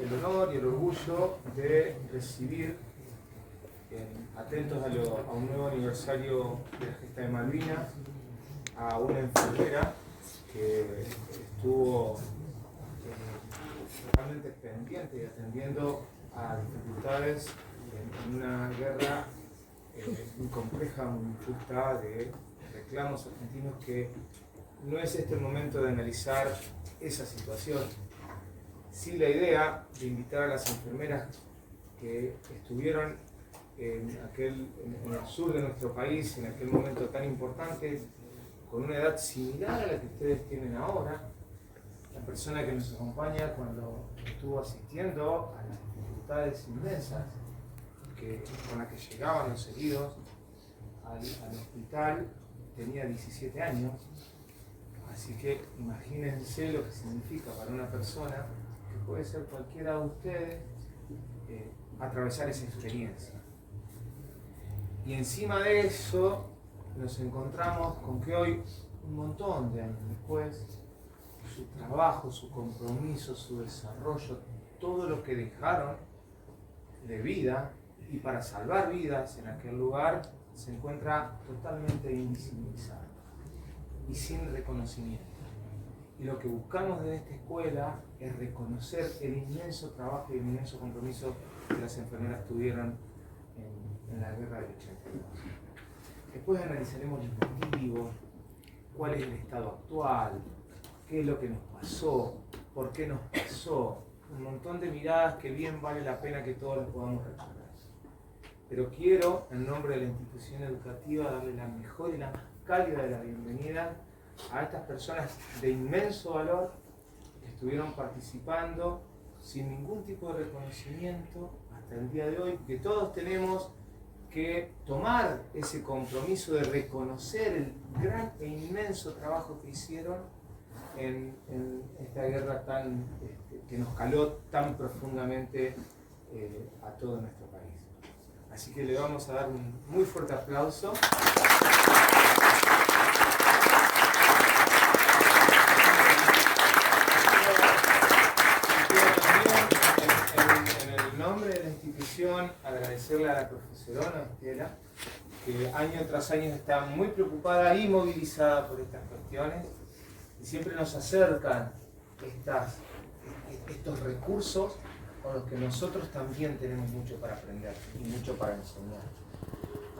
el honor y el orgullo de recibir, atentos a un nuevo aniversario de la gesta de Malvinas, a una enfermera que estuvo realmente pendiente y atendiendo a dificultades en una guerra muy compleja, muy injusta, de reclamos argentinos, que no es este el momento de analizar esa situación. Sí, la idea de invitar a las enfermeras que estuvieron en el sur de nuestro país, en aquel momento tan importante, con una edad similar a la que ustedes tienen ahora. La persona que nos acompaña cuando estuvo asistiendo a las dificultades inmensas con las que llegaban los heridos al hospital, tenía 17 años. Así que imagínense lo que significa para una persona, que puede ser cualquiera de ustedes, atravesar esa experiencia. Y encima de eso nos encontramos con que hoy, un montón de años después, su trabajo, su compromiso, su desarrollo, todo lo que dejaron de vida y para salvar vidas en aquel lugar, se encuentra totalmente invisibilizado y sin reconocimiento. Y lo que buscamos desde esta escuela es reconocer el inmenso trabajo y el inmenso compromiso que las enfermeras tuvieron en la guerra del 82. Después analizaremos los motivos, cuál es el estado actual, qué es lo que nos pasó, por qué nos pasó, un montón de miradas que bien vale la pena que todos las podamos recordar. Pero quiero, en nombre de la institución educativa, darle la mejor y la más cálida de la bienvenida a estas personas de inmenso valor que estuvieron participando sin ningún tipo de reconocimiento hasta el día de hoy, que todos tenemos que tomar ese compromiso de reconocer el gran e inmenso trabajo que hicieron en esta guerra que nos caló tan profundamente a todo nuestro país. Así que le vamos a dar un muy fuerte aplauso. En el nombre de la institución, agradecerle a la profesora Estela, que año tras año está muy preocupada y movilizada por estas cuestiones, y siempre nos acercan estos recursos con los que nosotros también tenemos mucho para aprender y mucho para enseñar.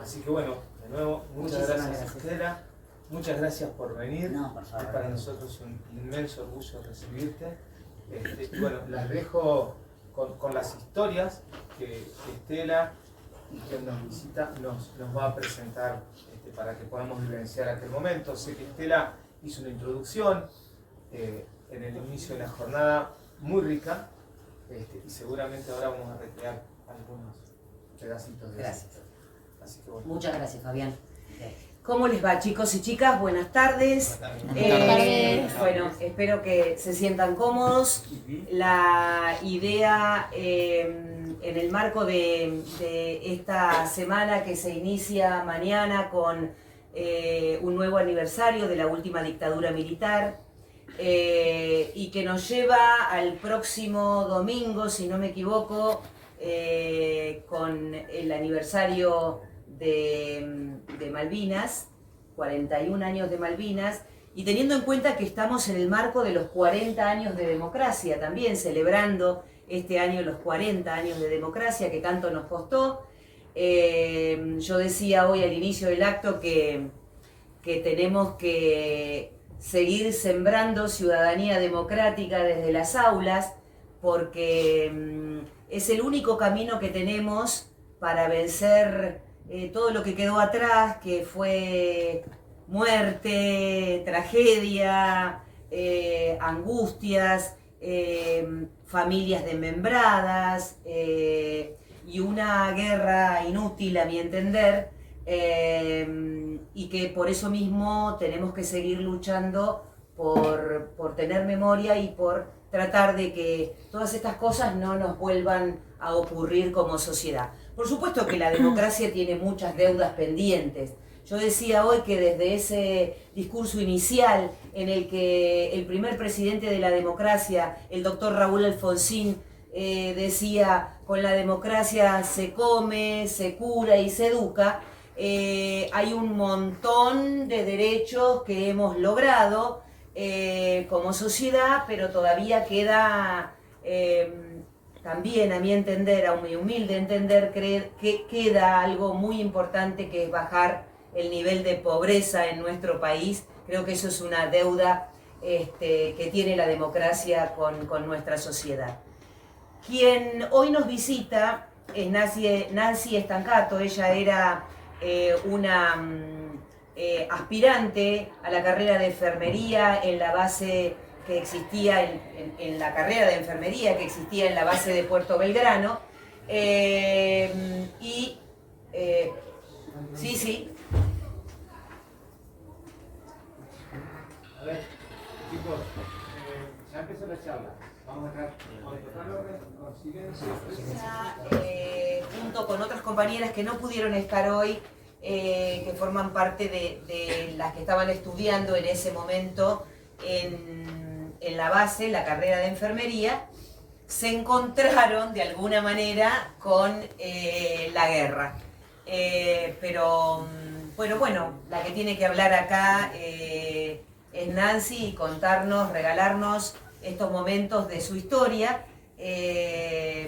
Así que bueno, de nuevo, muchas gracias Estela, muchas gracias por venir. No, por favor. Es para nosotros un inmenso orgullo recibirte. Bueno, las dejo con las historias que Estela, quien nos visita, nos va a presentar para que podamos vivenciar aquel momento. Sé que Estela hizo una introducción en el inicio de la jornada muy rica, y seguramente ahora vamos a recrear algunos pedacitos de eso. Así que bueno. Muchas gracias, Fabián. ¿Cómo les va, chicos y chicas? Buenas tardes. Bueno, espero que se sientan cómodos. La idea, en el marco de esta semana que se inicia mañana con un nuevo aniversario de la última dictadura militar, y que nos lleva al próximo domingo, si no me equivoco, con el aniversario de Malvinas, 41 años de Malvinas, y teniendo en cuenta que estamos en el marco de los 40 años de democracia, también celebrando este año los 40 años de democracia que tanto nos costó. Yo decía hoy al inicio del acto que tenemos que seguir sembrando ciudadanía democrática desde las aulas, porque es el único camino que tenemos para vencer todo lo que quedó atrás, que fue muerte, tragedia, angustias, familias desmembradas, y una guerra inútil a mi entender, y que por eso mismo tenemos que seguir luchando por tener memoria y por tratar de que todas estas cosas no nos vuelvan a ocurrir como sociedad. Por supuesto que la democracia tiene muchas deudas pendientes. Yo decía hoy que desde ese discurso inicial en el que el primer presidente de la democracia, el doctor Raúl Alfonsín, decía, con la democracia se come, se cura y se educa. Hay un montón de derechos que hemos logrado como sociedad, pero todavía queda, también a mi entender, a mi humilde entender, que queda algo muy importante, que es bajar el nivel de pobreza en nuestro país. Creo que eso es una deuda que tiene la democracia con nuestra sociedad. Quien hoy nos visita es Nancy Estancato. Ella era una aspirante a la carrera de enfermería en la base que existía, en la carrera de enfermería que existía en la base de Puerto Belgrano. Sí. A ver, chicos, ya empezó la charla. Vamos a dejar con silencio. Junto con otras compañeras que no pudieron estar hoy, que forman parte de las que estaban estudiando en ese momento en la base, la carrera de enfermería, se encontraron de alguna manera con la guerra. Pero bueno, la que tiene que hablar acá es Nancy, y contarnos, regalarnos estos momentos de su historia, que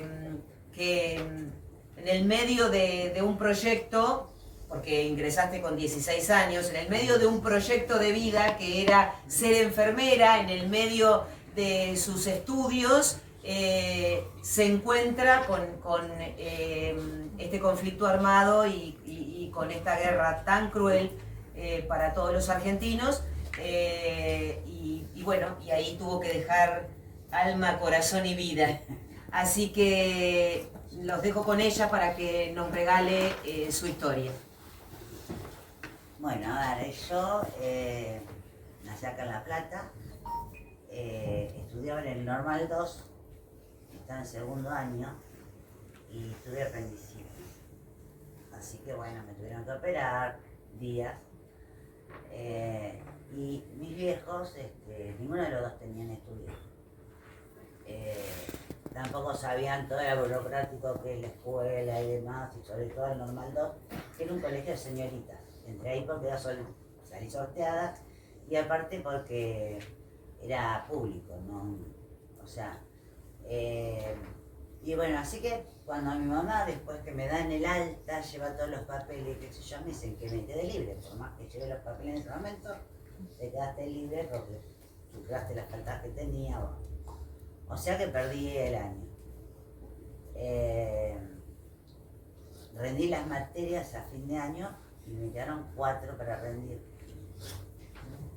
en el medio de un proyecto, porque ingresaste con 16 años, en el medio de un proyecto de vida que era ser enfermera, en el medio de sus estudios, se encuentra con este conflicto armado y con esta guerra tan cruel para todos los argentinos. Y ahí tuvo que dejar alma, corazón y vida. Así que los dejo con ella para que nos regale su historia. Bueno, a ver, yo nací acá en La Plata, estudiaba en el Normal 2, estaba en segundo año y tuve apendicitis. Así que bueno, me tuvieron que operar días. Y mis viejos, ninguno de los dos tenían estudios. Tampoco sabían todo lo burocrático que es la escuela y demás, y sobre todo el Normal 2, que era un colegio de señoritas. Entré ahí porque salí sorteada y aparte porque era público, ¿no? O sea, y bueno, así que cuando mi mamá, después que me dan el alta, lleva todos los papeles, qué sé yo, me dicen que me quedé libre, por más que llevé los papeles en ese momento, te quedaste libre porque superaste las faltas que tenía. O sea que perdí el año. Rendí las materias a fin de año y me quedaron 4 para rendir.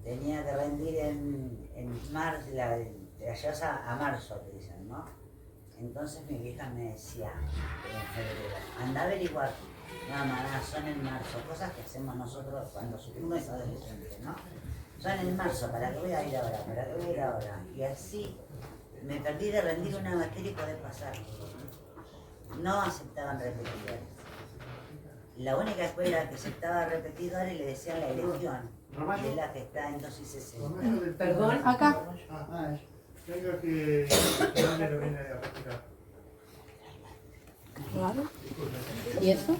Tenía que rendir en marzo, la llevas a marzo, te dicen, ¿no? Entonces mi vieja me decía en febrero, anda a averiguar. No, mamá, son en marzo, cosas que hacemos nosotros cuando uno es adolescente, ¿no? Son en marzo, ¿para qué voy a ir ahora? ¿Para qué voy a ir ahora? Y así me perdí de rendir una materia y poder pasar. No aceptaban repetidores. La única escuela que aceptaba repetidores le decían la elección, que es la que está en 2 y 60. Perdón, acá. Venga que nadie lo viene a retirar. Claro. ¿Y eso?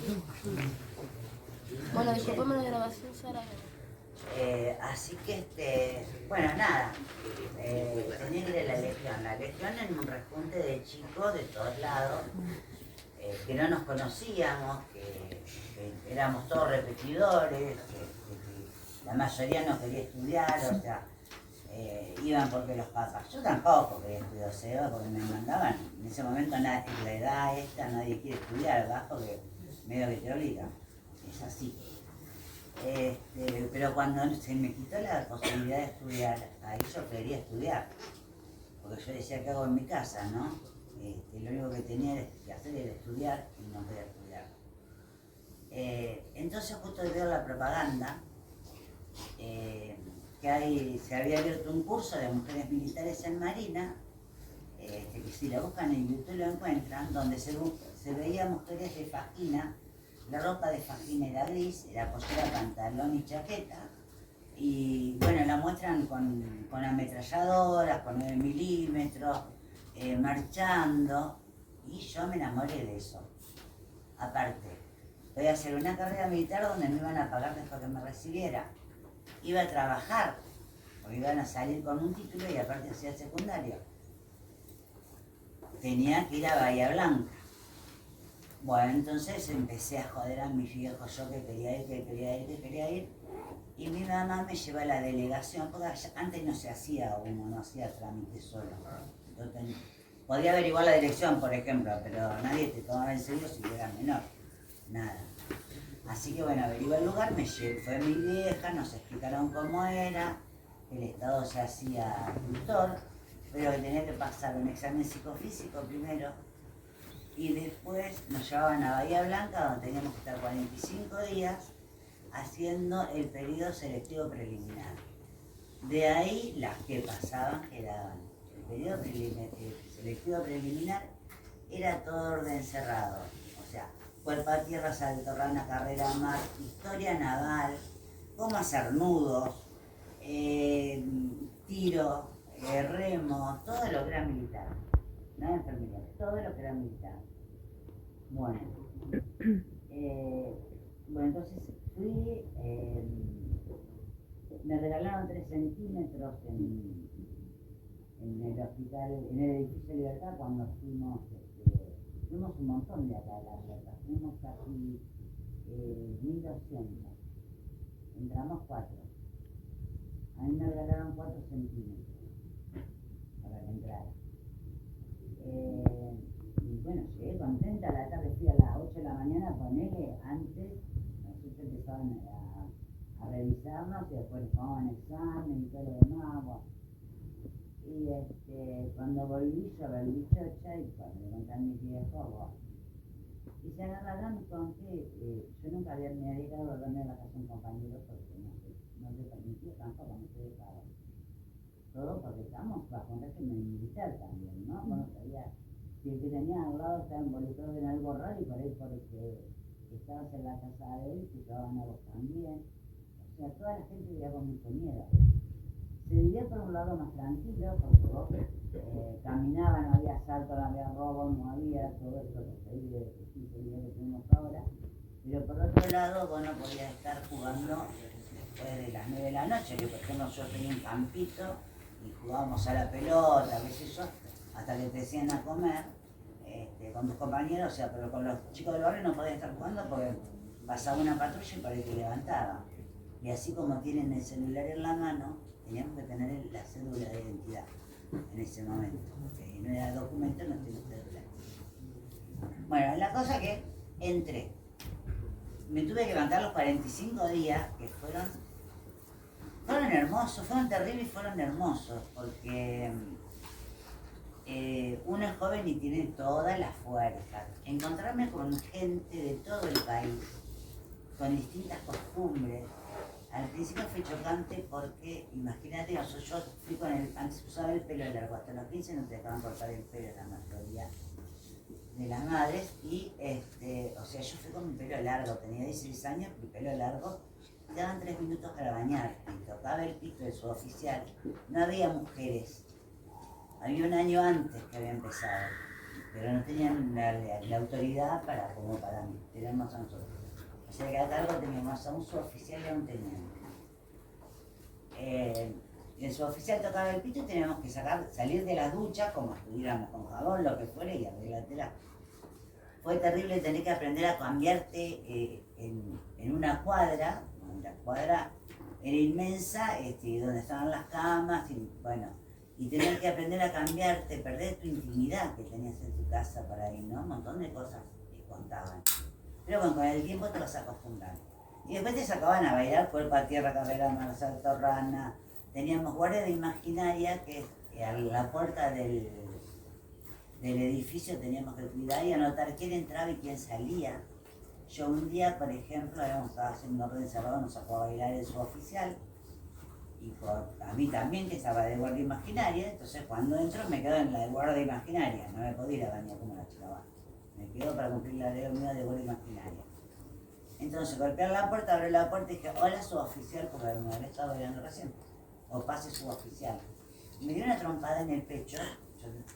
Bueno, disculpame la grabación, Sara. Así que, bueno, nada, tenía que ir a la Legión. La Legión en un rejunte de chicos de todos lados, que no nos conocíamos, que éramos todos repetidores, que la mayoría no quería estudiar, o sea, iban porque los papás. Yo tampoco quería estudiar SEBA porque me mandaban. En ese momento, en la edad esta, nadie quiere estudiar, ¿verdad? Porque medio que te obligan. Es así. Pero cuando se me quitó la posibilidad de estudiar, ahí yo quería estudiar. Porque yo decía, ¿qué hago en mi casa, no? Lo único que tenía que hacer era estudiar y no quería estudiar. Entonces justo veo la propaganda, que se había abierto un curso de mujeres militares en Marina, que si lo buscan en YouTube lo encuentran, donde se veía mujeres de faquina. La ropa de faquina era gris, era pollera, pantalón y chaqueta. Y bueno, la muestran con ametralladoras, con 9 milímetros, marchando, y yo me enamoré de eso. Aparte, voy a hacer una carrera militar donde me iban a pagar después que me recibiera. Iba a trabajar, porque iban a salir con un título y aparte hacía el secundario. Tenía que ir a Bahía Blanca. Bueno, entonces empecé a joder a mis viejos, yo que quería ir. Y mi mamá me lleva a la delegación, porque antes no se hacía uno, no hacía trámite solo. Podía averiguar la dirección, por ejemplo, pero nadie te tomaba en serio si eras menor. Nada. Así que bueno, averigué el lugar, fue mi vieja, nos explicaron cómo era, el Estado se hacía tutor, pero que tenía que pasar un examen psicofísico primero, y después nos llevaban a Bahía Blanca, donde teníamos que estar 45 días haciendo el periodo selectivo preliminar. De ahí las que pasaban quedaban. El periodo selectivo preliminar era todo orden cerrado, o sea, cuerpo a tierra, salto, rana, carrera, mar, historia naval, cómo hacer nudos, tiro, remo, todo lo que era militar. No enfermería, todo lo que era militar. Bueno, entonces fui, me regalaron 3 centímetros en el hospital, en el edificio Libertad cuando fuimos un montón de acá a La Plata, fuimos casi 1200, entramos 4. A mí me regalaron 4 centímetros para la entrada. Y bueno, llegué contenta, a la tarde fui a las 8 de la mañana, ponele, antes, nosotros empezaban a revisarnos y después tomaban examen y todo lo demás. Bueno. Y cuando volví, yo volví chocha y cuando le conté a mis viejos, bueno. Y se agarraron con que yo nunca me había dejado de dormir en la casa de un compañero porque no le permitía tampoco, no se dejaba. Todo porque estábamos bajo un régimen militar también, ¿no? Uno sabía si el que tenía al lado estaba involucrado en algo raro y por ahí porque estabas en la casa de él, te llevaban a vos también. O sea, toda la gente vivía con mucho miedo. Se vivía por un lado más tranquilo, porque vos caminaba, no había asalto, no había robo, no había todo eso que tenemos ahora. Pero por otro lado, vos no podías estar jugando después de las 9 de la noche, que por ejemplo yo tenía un campito y jugábamos a la pelota, qué sé yo, hasta que te decían a comer con tus compañeros, o sea, pero con los chicos del barrio no podías estar jugando porque pasaba una patrulla y por ahí te levantaban. Y así como tienen el celular en la mano, teníamos que tener la cédula de identidad en ese momento, porque no era documento, no tenía cédula. Bueno, la cosa que entré, me tuve que bancar los 45 días, que fueron hermosos, fueron terribles y fueron hermosos, porque uno es joven y tiene toda la fuerza. Encontrarme con gente de todo el país, con distintas costumbres. Al principio fue chocante porque, imagínate, yo fui antes usaba el pelo largo, hasta los 15 no te dejaban cortar el pelo la mayoría de las madres, y o sea, yo fui con mi pelo largo, tenía 16 años, mi pelo largo, me daban 3 minutos para bañar, y tocaba el pito de su oficial, no había mujeres, había un año antes que había empezado, pero no tenían la autoridad como para mí, teníamos a nosotros. O sea que a cargo teníamos a un suboficial y a un teniente. El suboficial tocaba el pito y teníamos que salir de la ducha como estuviéramos con jabón, lo que fuera, y arreglártela. Fue terrible tener que aprender a cambiarte en una cuadra. La cuadra era inmensa, donde estaban las camas, y tener que aprender a cambiarte, perder tu intimidad que tenías en tu casa para ir, ¿no? Un montón de cosas que contaban. Pero bueno, con el tiempo te vas acostumbrando. Y después te sacaban a bailar cuerpo a tierra, carrera, mar, salto, rana. Teníamos guardia de imaginaria que a la puerta del edificio teníamos que cuidar y anotar quién entraba y quién salía. Yo un día, por ejemplo, estaba haciendo un orden cerrado, nos sacó a bailar el suboficial. Y a mí también, que estaba de guardia imaginaria, entonces cuando entro me quedo en la de guardia imaginaria, no me podía ir a bañar como la chica va. Me quedo para cumplir la ley mía de guardia imaginaria. Entonces golpeé la puerta, abrí la puerta y dije, hola suboficial, porque me había estado bailando recién, o pase suboficial. Y me dio una trompada en el pecho,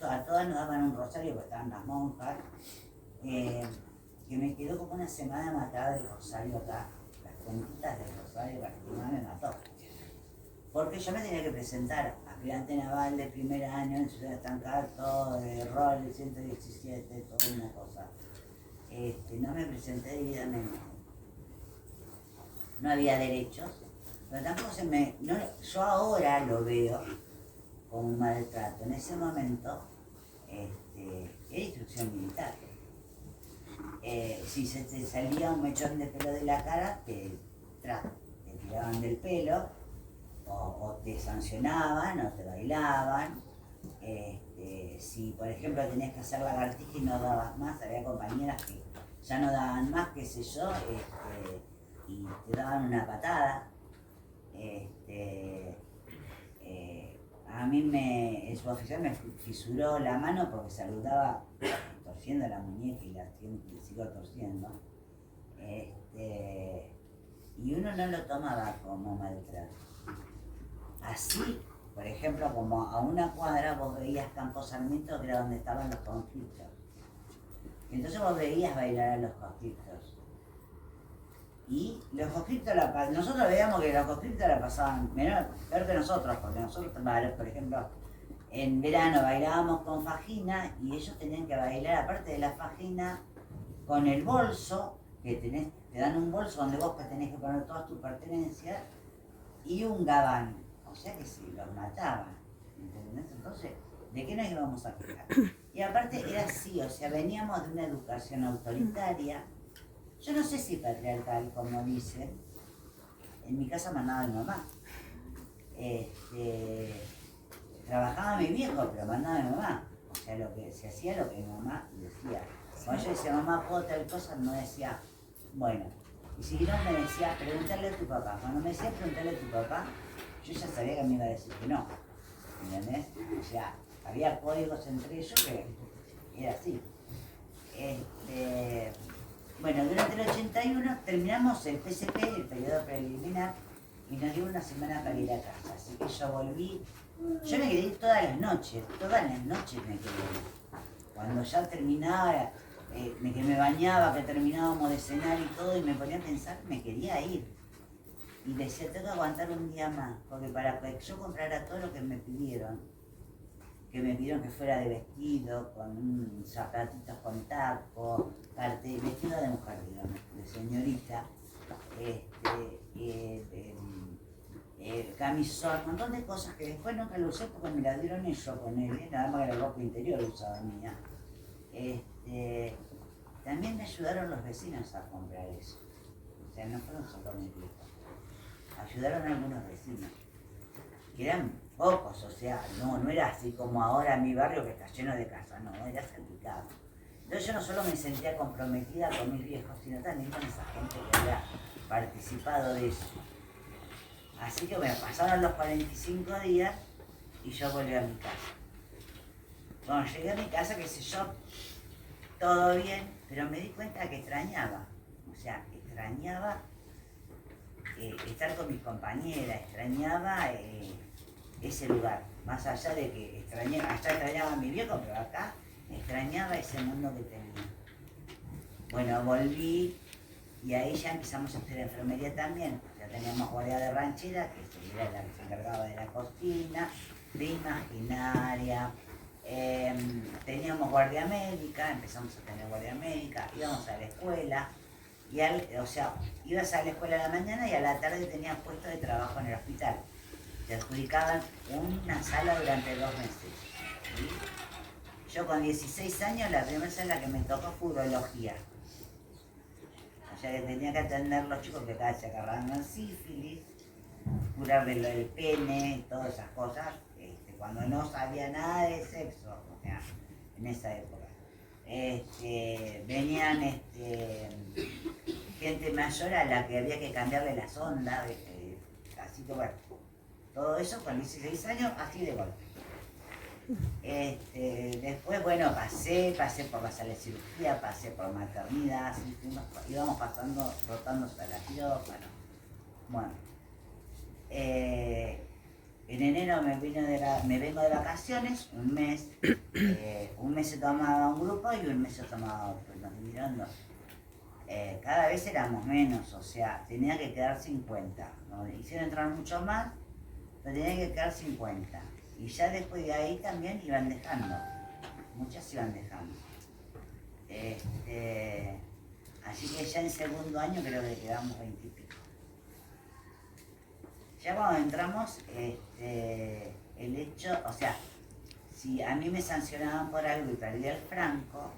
a todas nos daban un rosario porque estaban las monjas, que me quedó como una semana matada del rosario acá, las puntitas del rosario, para que no me mató. Porque yo me tenía que presentar, aspirante naval de primer año en Ciudad Estancada, todo de rol, de 117, toda una cosa. No me presenté debidamente. No había derechos, pero tampoco se me... No, yo ahora lo veo como un maltrato. En ese momento era instrucción militar. Si se te salía un mechón de pelo de la cara, te tiraban del pelo, o te sancionaban, o te bailaban. Si por ejemplo tenías que hacer lagartija y no dabas más, había compañeras que ya no daban más, qué sé yo, y te daban una patada. A mí el suboficial me fisuró la mano porque saludaba torciendo la muñeca y la sigo torciendo. Y uno no lo tomaba como maltrato. Así, por ejemplo, como a una cuadra vos veías Campo Sarmiento, que era donde estaban los conflictos. Entonces vos veías bailar a los conscriptos. Y los conscriptos, nosotros veíamos que los conscriptos la pasaban peor que nosotros, porque nosotros, por ejemplo, en verano bailábamos con fajina y ellos tenían que bailar, aparte de la fajina, con el bolso, que te dan un bolso donde vos tenés que poner todas tus pertenencias, y un gabán. O sea que si los mataban, ¿entendés? Entonces, ¿de qué nos íbamos a quejar? Y aparte era así, o sea, veníamos de una educación autoritaria. Yo no sé si patriarcal, como dicen. En mi casa mandaba mi mamá. Trabajaba mi viejo, pero mandaba mi mamá. O sea, se hacía lo que mi mamá decía. Cuando yo decía, mamá, ¿puedo tal cosa? No decía, bueno. Y si no me decía, pregúntale a tu papá. Cuando me decía, pregúntale a tu papá, yo ya sabía que me iba a decir que no. ¿Entendés? O sea, había códigos entre ellos que era así. Bueno, durante el 81 terminamos el PSP, el periodo preliminar, y nos dio una semana para ir a casa. Así que yo volví, yo me quedé ir todas las noches me quedé ir. Cuando ya terminaba, que me bañaba, que terminábamos de cenar y todo, y me ponía a pensar, me quería ir. Y decía, tengo que aguantar un día más, porque para que yo comprara todo lo que me pidieron que fuera de vestido, con zapatitos con taco, vestido de mujer, digamos, de señorita, camisón, un montón de cosas que después nunca lo usé porque me la dieron ellos con él, nada más que la ropa interior usaba mía. También me ayudaron los vecinos a comprar eso, o sea, no fueron solo mis hijos, ayudaron a algunos vecinos, que eran pocos, o sea, no era así como ahora mi barrio que está lleno de casas, no, era salpicado. Entonces yo no solo me sentía comprometida con mis viejos, sino también con esa gente que había participado de eso. Así que bueno, pasaron los 45 días y yo volví a mi casa. Cuando llegué a mi casa, qué sé yo, todo bien, pero me di cuenta que extrañaba. O sea, extrañaba estar con mis compañeras, extrañaba ese lugar. Más allá de que allá extrañaba a mi viejo, pero acá extrañaba ese mundo que tenía. Bueno, volví y ahí ya empezamos a hacer enfermería también. Ya teníamos guardia de ranchera, que era la que se encargaba de la cocina, de imaginaria. Teníamos guardia médica, empezamos a tener guardia médica, íbamos a la escuela. O sea, ibas a la escuela a la mañana y a la tarde tenías puesto de trabajo en el hospital. Te adjudicaban una sala durante 2 meses. ¿Sí? Yo con 16 años, la primera sala que me tocó fue urología. O sea que tenía que atender a los chicos que cada vez se agarraban sífilis, curarle lo del pene, todas esas cosas, cuando no sabía nada de sexo, o sea, en esa época. Venían gente mayor a la que había que cambiarle la sonda, así que bueno, todo eso con 16 años, así de golpe. Después, bueno, pasé por la sala de cirugía, pasé por maternidad, así, íbamos pasando, rotándose a la quirófano. Bueno, En enero me vengo de vacaciones, un mes se tomaba un grupo y un mes se tomaba otro, nos dividieron dos. Cada vez éramos menos, o sea, tenía que quedar 50. Nos hicieron entrar mucho más, pero tenía que quedar 50. Y ya después de ahí también iban dejando, muchas iban dejando. Así que ya en segundo año creo que quedamos 20 y pico. Ya cuando entramos, el hecho, o sea, si a mí me sancionaban por algo y perdía el franco,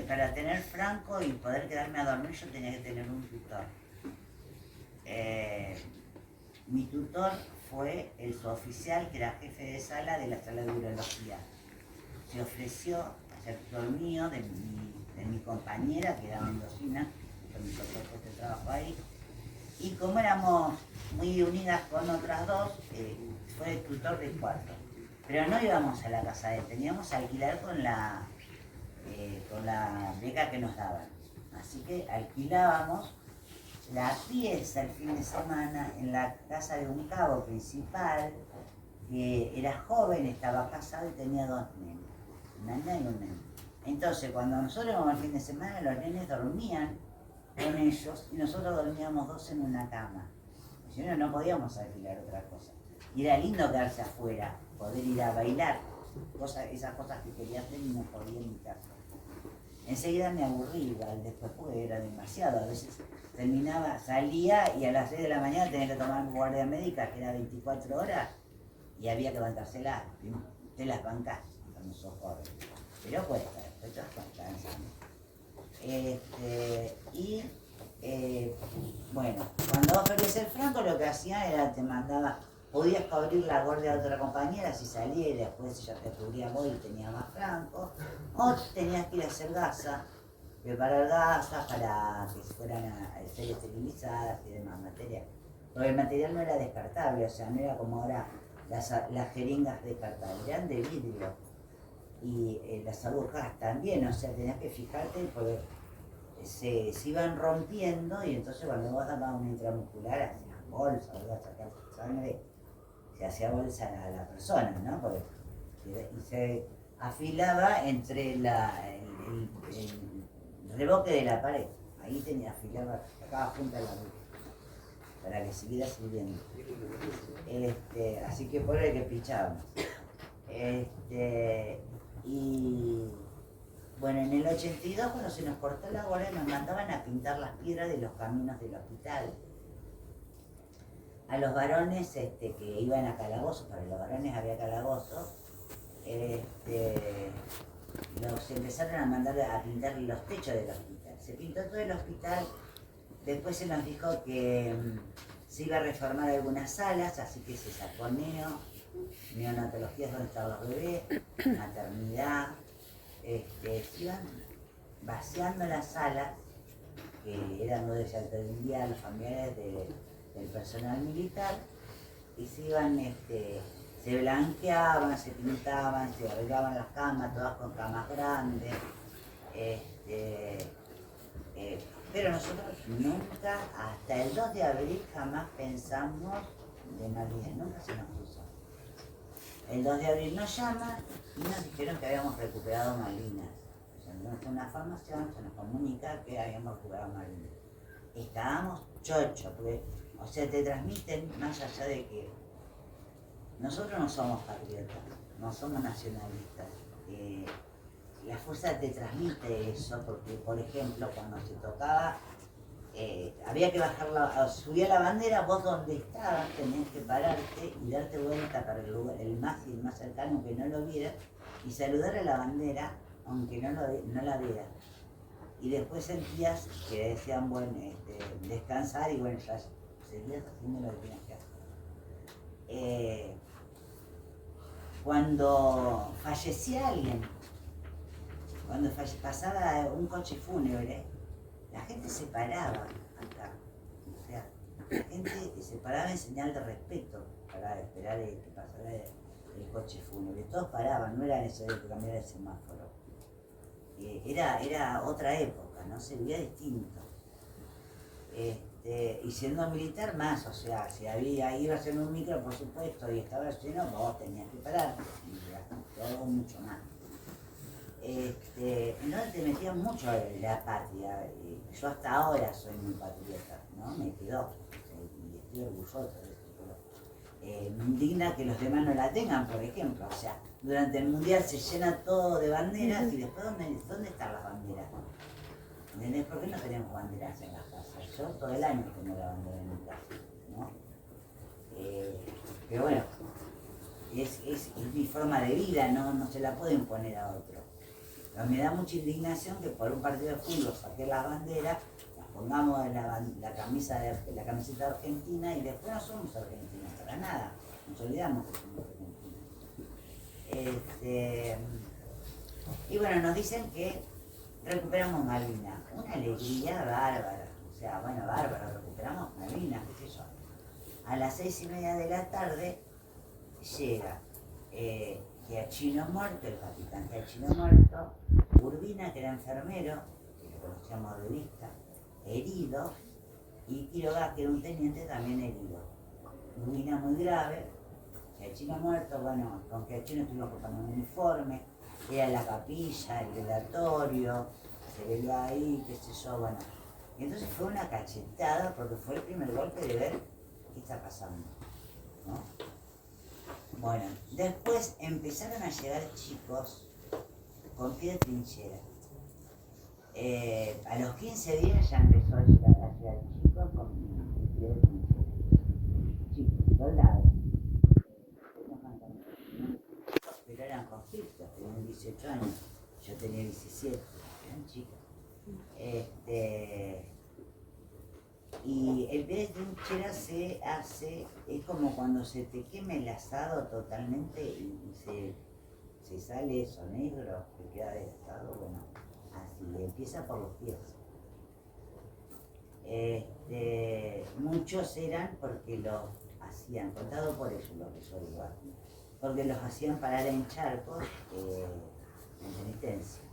para tener franco y poder quedarme a dormir yo tenía que tener un tutor. Mi tutor fue el suboficial que era jefe de sala de la sala de urología. Se ofreció a ser tutor mío, de mi compañera que era mendocina, que me tocó este trabajo ahí. Y como éramos muy unidas con otras dos, fue el tutor de 4. Pero no íbamos a la casa de él, teníamos que alquilar con la beca que nos daban. Así que alquilábamos la pieza el fin de semana en la casa de un cabo principal, que era joven, estaba casado y tenía 2 nenes, una nena y un nene. Entonces, cuando nosotros íbamos el fin de semana, los nenes dormían con ellos y nosotros dormíamos 2 en una cama. Si no, no podíamos alquilar otra cosa. Y era lindo quedarse afuera, poder ir a bailar, esas cosas que quería hacer y no podía en mi casa. Enseguida me aburrí igual, después porque era demasiado. A veces salía y a las 6 de la mañana tenía que tomar mi guardia médica, que era 24 horas, y había que bancárselas. Te las bancás cuando sos joven. Pero cuesta, después te vas cansando. Bueno, cuando vos perdías el franco, lo que hacía era te mandaba, podías cubrir la guardia de otra compañera si salía y después ella te cubría vos y tenía más franco, o tenías que ir a hacer gasa, preparar gasas para que fueran a ser esterilizadas y demás material. Porque el material no era descartable, o sea, no era como ahora las jeringas descartables, eran de vidrio. Y las agujas también, o sea, tenías que fijarte porque se iban rompiendo y entonces cuando vos dabas una intramuscular hacías bolsa, o ibas a sacar sangre, se hacía bolsa a la persona, ¿no? Porque, y se afilaba entre el reboque de la pared, ahí afilaba, sacaba junta la aguja para que siguiera sirviendo. Así que por ahí que pichábamos. Y bueno, en el 82 cuando se nos cortó la guardia nos mandaban a pintar las piedras de los caminos del hospital. A los varones que iban a calabozos, para los varones había calabozos, los empezaron a mandar a pintar los techos del hospital. Se pintó todo el hospital, después se nos dijo que se iba a reformar algunas salas, así que se sacó neonatología es donde estaban los bebés, maternidad, se iban vaciando las salas, que eran donde se atendían los familiares del personal militar, y se blanqueaban, se pintaban, se arreglaban las camas, todas con camas grandes, pero nosotros nunca, hasta el 2 de abril, jamás pensamos de Malvinas, nunca se nos puso. El 2 de abril nos llaman y nos dijeron que habíamos recuperado Malvinas. O sea, nos fue una formación, se nos comunica que habíamos recuperado Malvinas. Estábamos chochos, porque, o sea, te transmiten más allá de que nosotros no somos patriotas, no somos nacionalistas. La fuerza te transmite eso, porque, por ejemplo, cuando se tocaba, había que bajar subía la bandera, vos donde estabas tenías que pararte y darte vuelta para el más cercano que no lo viera y saludar a la bandera aunque no la viera. Y después sentías que decían, bueno, descansar y bueno, ya seguías haciendo lo que tenías que hacer. Cuando fallecía alguien, cuando pasaba un coche fúnebre, la gente se paraba acá, o sea, la gente se paraba en señal de respeto para esperar que pasara el coche fúnebre. Todos paraban, no era necesario que cambiara el semáforo. Era otra época, ¿no? Se veía distinto. Y siendo militar más, o sea, si ibas en un micro, por supuesto, y estaba lleno, vos tenías que parar, y era todo mucho más. Entonces te metías mucho en la patria. Yo hasta ahora soy muy patriota, ¿no? Me quedó, y estoy orgulloso de eso, pero me indigna que los demás no la tengan, por ejemplo. O sea, durante el mundial se llena todo de banderas y después ¿dónde están las banderas? ¿Entendés? ¿Por qué no tenemos banderas en las casas? Yo todo el año tengo la bandera en mi casa, ¿no? Pero bueno, es mi forma de vida, no se la puedo imponer a otro. Pero me da mucha indignación que por un partido de fútbol saqué las banderas, las pongamos en la camiseta argentina y después no somos argentinos, para nada. Nos olvidamos que somos argentinos. Y bueno, nos dicen que recuperamos Malvinas. Una alegría bárbara. O sea, bueno, bárbaro, recuperamos Malvinas, qué sé yo. A las 6:30 de la tarde llega Giachino muerto, el capitán Giachino muerto, Urbina, que era enfermero, que lo conocíamos de vista, herido, y Quiroga, que era un teniente, también herido. Urbina muy grave, Giachino muerto, bueno, con Giachino estuvimos con un uniforme, era la capilla, el velatorio, se veló ahí, qué sé yo, bueno. Y entonces fue una cachetada porque fue el primer golpe de ver qué está pasando, ¿no? Bueno, después empezaron a llegar chicos con pie de trinchera. A los 15 días ya empezó a llegar chicos con pie de trinchera. Chicos, soldados. Pero eran conflictos, tenían 18 años, yo tenía 17, eran chicos. Y el pie de trinchera se hace, es como cuando se te quema el asado totalmente y se sale eso negro que queda del asado, bueno, así, empieza por los pies. Muchos eran porque los hacían, contado por ellos lo que yo digo aquí, porque los hacían parar en charcos en penitencia.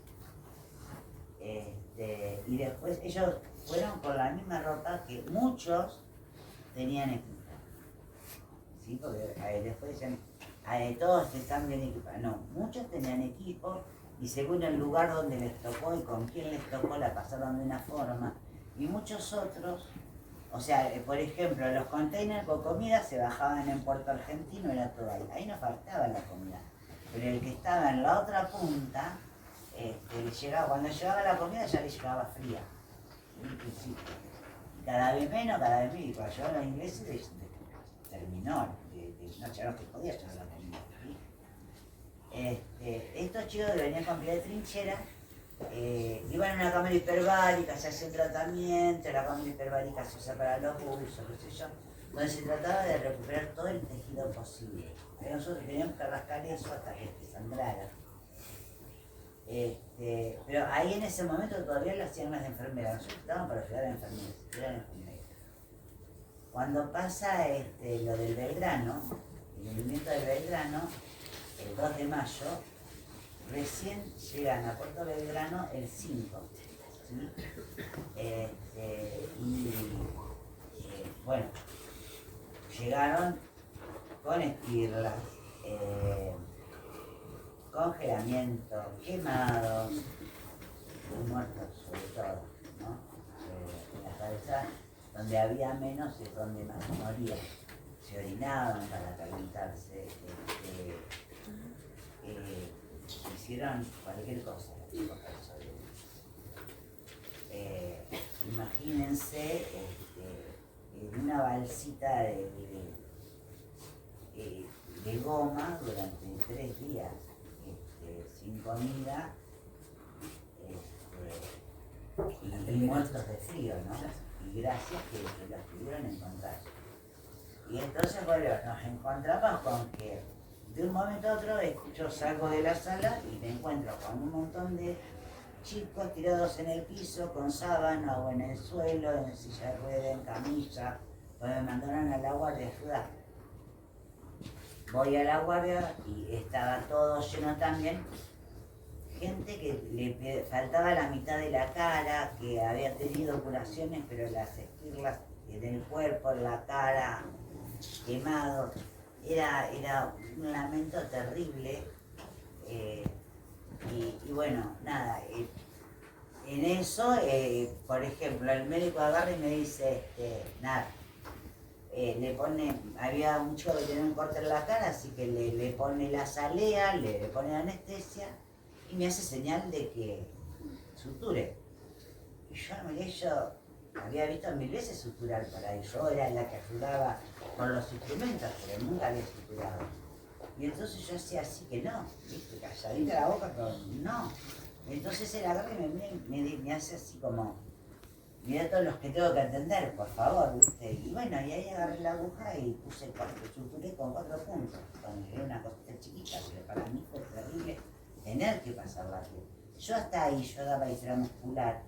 Y después ellos fueron con la misma ropa que muchos tenían equipo. ¿Sí? Porque después decían, todos están bien equipados. No, muchos tenían equipo y según el lugar donde les tocó y con quién les tocó la pasaron de una forma. Y muchos otros, o sea, por ejemplo, los containers con comida se bajaban en Puerto Argentino, era todo ahí. Ahí no faltaba la comida. Pero el que estaba en la otra punta, cuando llegaba la comida ya le llegaba fría. Sí. Cada vez menos, y cuando llegaron los ingleses terminó, no llegaron que podía llegar la comida. ¿Sí? Estos chicos que venían con pie de trinchera iban a una cámara hiperbárica, se hace un tratamiento, la cámara hiperbárica se usa para los usos, qué sé yo, donde se trataba de recuperar todo el tejido posible. Ahí nosotros teníamos que rascar eso hasta que sangrara. Pero ahí en ese momento todavía lo hacían las enfermeras, nosotros estábamos para ayudar a enfermeras, eran enfermeras. Cuando pasa lo del Belgrano, el movimiento del Belgrano, el 2 de mayo, recién llegan a Puerto Belgrano el 5, ¿sí? Bueno, llegaron con esquirlas, congelamiento, quemados, muertos sobre todo, ¿no? En la cabeza, donde había menos es donde más morían. Se orinaban para calentarse, hicieron cualquier cosa. Imagínense en una balsita de goma durante 3 días. Sin comida y muertos de frío, ¿no? Y gracias que los pudieron encontrar. Y entonces, bueno, nos encontramos con que de un momento a otro yo salgo de la sala y me encuentro con un montón de chicos tirados en el piso, con sábana o en el suelo, en silla de ruedas, en camilla, donde me mandaron a la guardia a ayudar. Voy a la guardia y estaba todo lleno también. Gente que le faltaba la mitad de la cara, que había tenido curaciones, pero las esquirlas en el cuerpo, en la cara, quemado. Era un lamento terrible. Y bueno, nada, en eso, por ejemplo, el médico agarra y me dice, nada, le pone, había un chico que tenía un corte en la cara, así que le pone la salea, le pone la anestesia y me hace señal de que suture. Y yo miré, yo había visto 1000 veces suturar para él, yo era la que ayudaba con los instrumentos, pero nunca había suturado. Y entonces yo hacía así que no, viste, calladita la boca, pero no. Entonces él agarra y me hace así como, mira todos los que tengo que atender, por favor, viste. Y bueno, y ahí agarré la aguja y suturé con 4 puntos. Era una cosita chiquita, pero para mí fue terrible tener que pasar la piel. Yo hasta ahí, yo daba intramuscular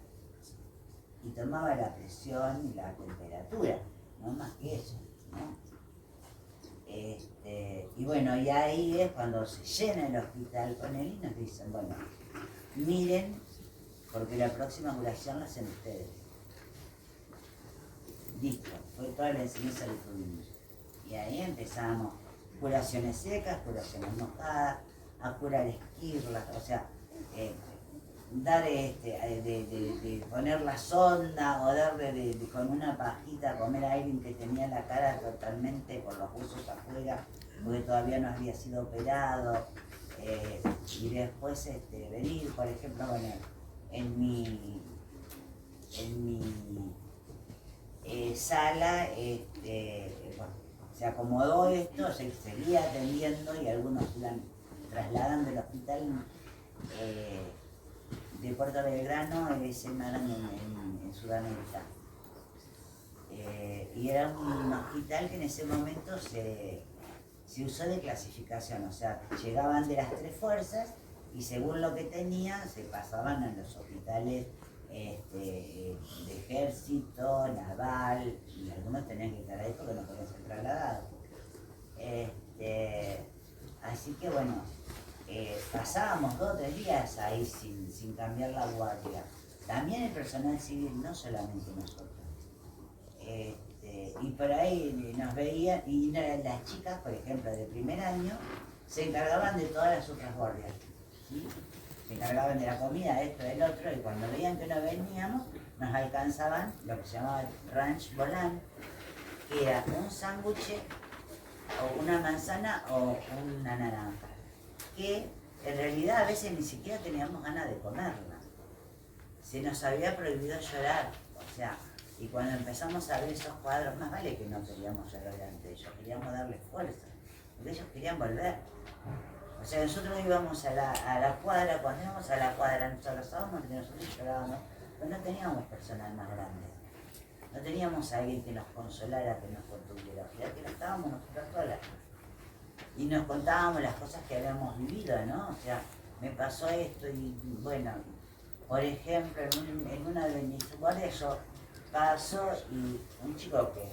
y tomaba la presión y la temperatura, no más que eso, ¿no? Y bueno, y ahí es cuando se llena el hospital con él y nos dicen, bueno, miren, porque la próxima curación la hacen ustedes. Listo, fue toda la enseñanza que tuvimos. Y ahí empezamos, curaciones secas, curaciones mojadas, a curar esquirlas, o sea, dar de poner la sonda o darle con una pajita a comer a alguien que tenía la cara totalmente con los huesos afuera, porque todavía no había sido operado, y después venir, por ejemplo, bueno, en mi sala, bueno, se acomodó esto, se seguía atendiendo y algunos iban trasladando del hospital de Puerto Belgrano se mandan en Sudamérica. Y era un hospital que en ese momento se usó de clasificación, o sea, llegaban de las 3 fuerzas y según lo que tenían se pasaban a los hospitales de ejército, naval, y algunos tenían que estar ahí porque no podían ser trasladados. Así que bueno, pasábamos 2 o 3 días ahí sin cambiar la guardia. También el personal civil, no solamente nosotros. Y por ahí nos veían, y las chicas, por ejemplo, de primer año, se encargaban de todas las otras guardias, ¿sí? Se encargaban de la comida, esto, del otro, y cuando veían que no veníamos, nos alcanzaban lo que se llamaba ranch volant, que era un sándwich o una manzana o una naranja, que en realidad a veces ni siquiera teníamos ganas de comerla. Se nos había prohibido llorar, o sea, y cuando empezamos a ver esos cuadros, más vale que no queríamos llorar ante ellos, queríamos darles fuerza, porque ellos querían volver. O sea, nosotros íbamos a la cuadra, cuando íbamos a la cuadra nos abrazábamos y nosotros llorábamos, pero no teníamos personal más grande. No teníamos a alguien que nos consolara, que nos contuviera, o sea, que no estábamos nosotros solas. Y nos contábamos las cosas que habíamos vivido, ¿no? O sea, me pasó esto y bueno, por ejemplo, en una de mis guardias yo paso y un chico que